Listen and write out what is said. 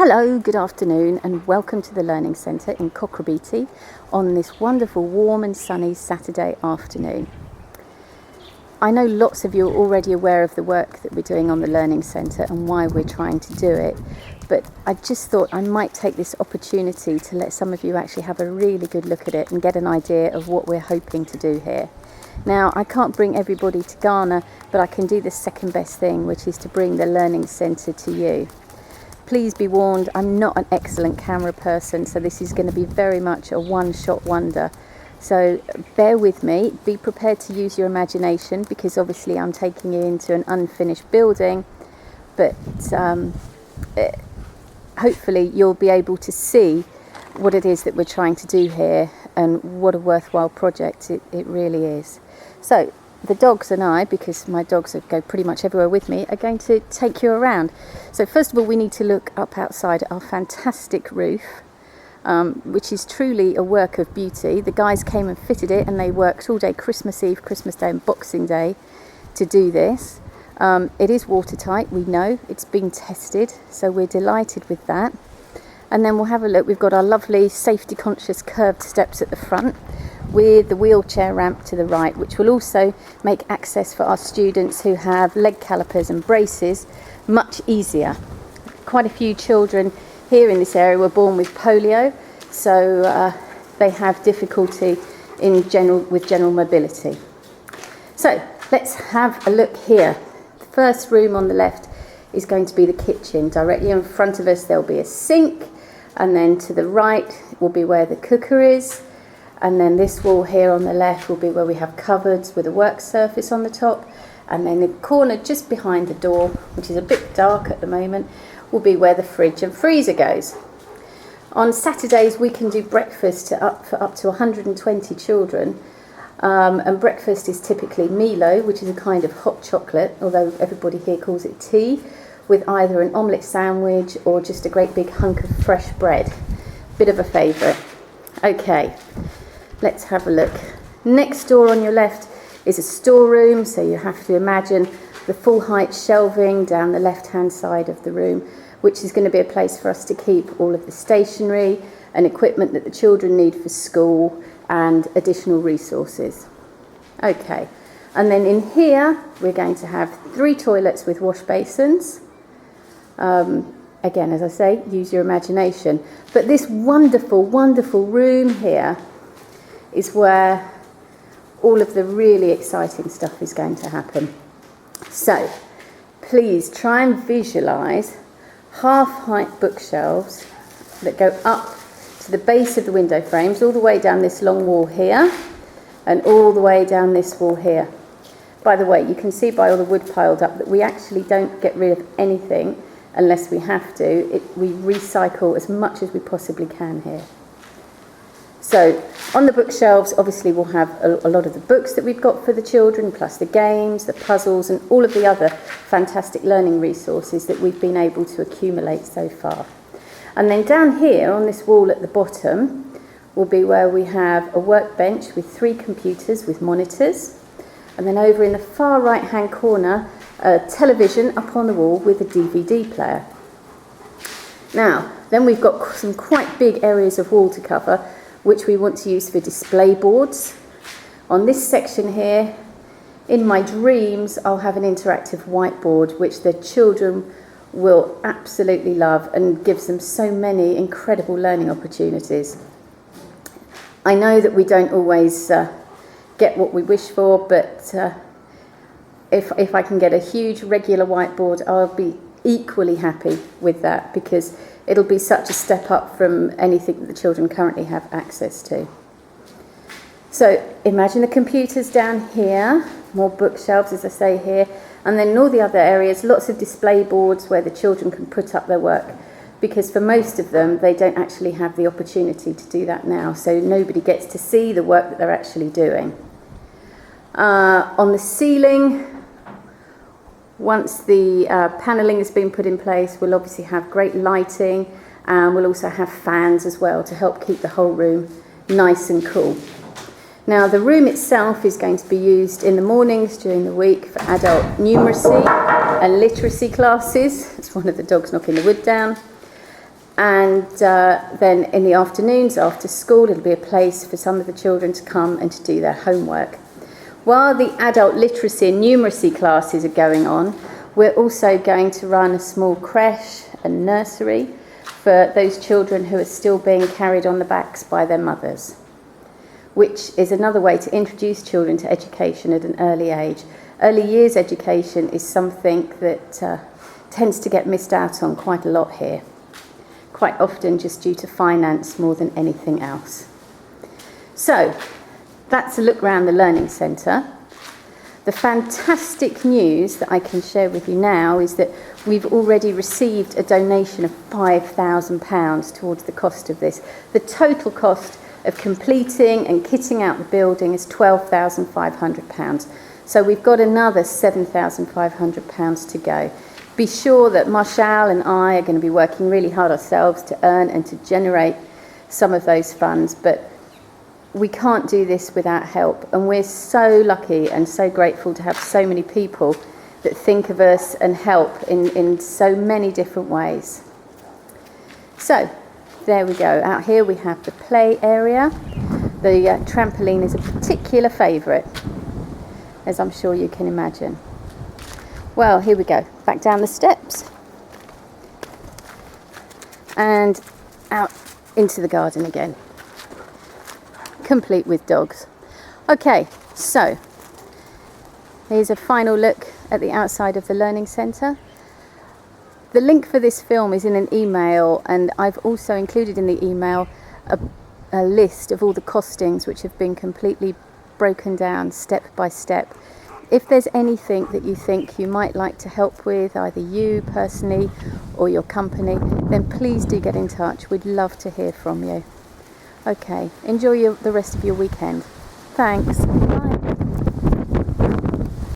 Hello, good afternoon and welcome to the Learning Centre in Kokrobite on this wonderful warm and sunny Saturday afternoon. I know lots of you are already aware of the work that we're doing on the Learning Centre and why we're trying to do it, but I just thought I might take this opportunity to let some of you actually have a really good look at it and get an idea of what we're hoping to do here. Now, I can't bring everybody to Ghana, but I can do the second best thing, which is to bring the Learning Centre to you. Please be warned, I'm not an excellent camera person, so this is going to be very much a one-shot wonder. So bear with me, be prepared to use your imagination, because obviously I'm taking you into an unfinished building, but hopefully you'll be able to see what it is that we're trying to do here and what a worthwhile project it really is. So the dogs and I, because my dogs go pretty much everywhere with me, are going to take you around. So first of all, we need to look up outside at our fantastic roof, which is truly a work of beauty. The guys came and fitted it, and they worked all day Christmas Eve, Christmas Day and Boxing Day to do this. It is watertight, we know, it's been tested, so we're delighted with that. And then we'll have a look. We've got our lovely safety conscious curved steps at the front, with the wheelchair ramp to the right, which will also make access for our students who have leg calipers and braces much easier. Quite a few children here in this area were born with polio, so they have difficulty with general mobility. So let's have a look here. The first room on the left is going to be the kitchen. Directly in front of us there'll be a sink, and then to the right will be where the cooker is. And then this wall here on the left will be where we have cupboards with a work surface on the top. And then the corner just behind the door, which is a bit dark at the moment, will be where the fridge and freezer goes. On Saturdays we can do breakfast for up to 120 children. And breakfast is typically Milo, which is a kind of hot chocolate, although everybody here calls it tea, with either an omelette sandwich or just a great big hunk of fresh bread. Bit of a favourite. Okay. Let's have a look. Next door on your left is a storeroom, so you have to imagine the full height shelving down the left hand side of the room, which is going to be a place for us to keep all of the stationery and equipment that the children need for school and additional resources. Okay, and then in here we're going to have 3 toilets with wash basins. Again, as I say, use your imagination. But this wonderful, wonderful room here is where all of the really exciting stuff is going to happen. So please try and visualise half-height bookshelves that go up to the base of the window frames, all the way down this long wall here and all the way down this wall here. By the way, you can see by all the wood piled up that we actually don't get rid of anything unless we have to. We recycle as much as we possibly can here. So on the bookshelves, obviously we'll have a lot of the books that we've got for the children, plus the games, the puzzles, and all of the other fantastic learning resources that we've been able to accumulate so far. And then down here on this wall at the bottom will be where we have a workbench with 3 computers with monitors. And then over in the far right-hand corner, a television up on the wall with a DVD player. Now, then we've got some quite big areas of wall to cover, which we want to use for display boards. On this section here, in my dreams, I'll have an interactive whiteboard, which the children will absolutely love and gives them so many incredible learning opportunities. I know that we don't always get what we wish for, but if I can get a huge regular whiteboard, I'll be equally happy with that, because it'll be such a step up from anything that the children currently have access to. So imagine the computers down here, more bookshelves as I say here, and then in all the other areas, lots of display boards where the children can put up their work, because for most of them they don't actually have the opportunity to do that now, so nobody gets to see the work that they're actually doing. On the ceiling, once the panelling has been put in place, we'll obviously have great lighting, and we'll also have fans as well to help keep the whole room nice and cool. Now, the room itself is going to be used in the mornings during the week for adult numeracy and literacy classes. It's one of the dogs knocking the wood down. And then in the afternoons after school, it'll be a place for some of the children to come and to do their homework. While the adult literacy and numeracy classes are going on, we're also going to run a small creche and nursery for those children who are still being carried on the backs by their mothers, which is another way to introduce children to education at an early age. Early years education is something that tends to get missed out on quite a lot here, quite often just due to finance more than anything else. So that's a look around the Learning Centre. The fantastic news that I can share with you now is that we've already received a donation of £5,000 towards the cost of this. The total cost of completing and kitting out the building is £12,500. So we've got another £7,500 to go. Be sure that Marshall and I are going to be working really hard ourselves to earn and to generate some of those funds, but we can't do this without help, and we're so lucky and so grateful to have so many people that think of us and help in so many different ways. So there we go. Out here we have the play area. The trampoline is a particular favourite, as I'm sure you can imagine. Well, here we go, back down the steps and out into the garden again, complete with dogs. Okay, so here's a final look at the outside of the Learning Centre. The link for this film is in an email, and I've also included in the email a list of all the costings which have been completely broken down step by step. If there's anything that you think you might like to help with, either you personally or your company, then please do get in touch. We'd love to hear from you. Okay, enjoy the rest of your weekend. Thanks. Bye.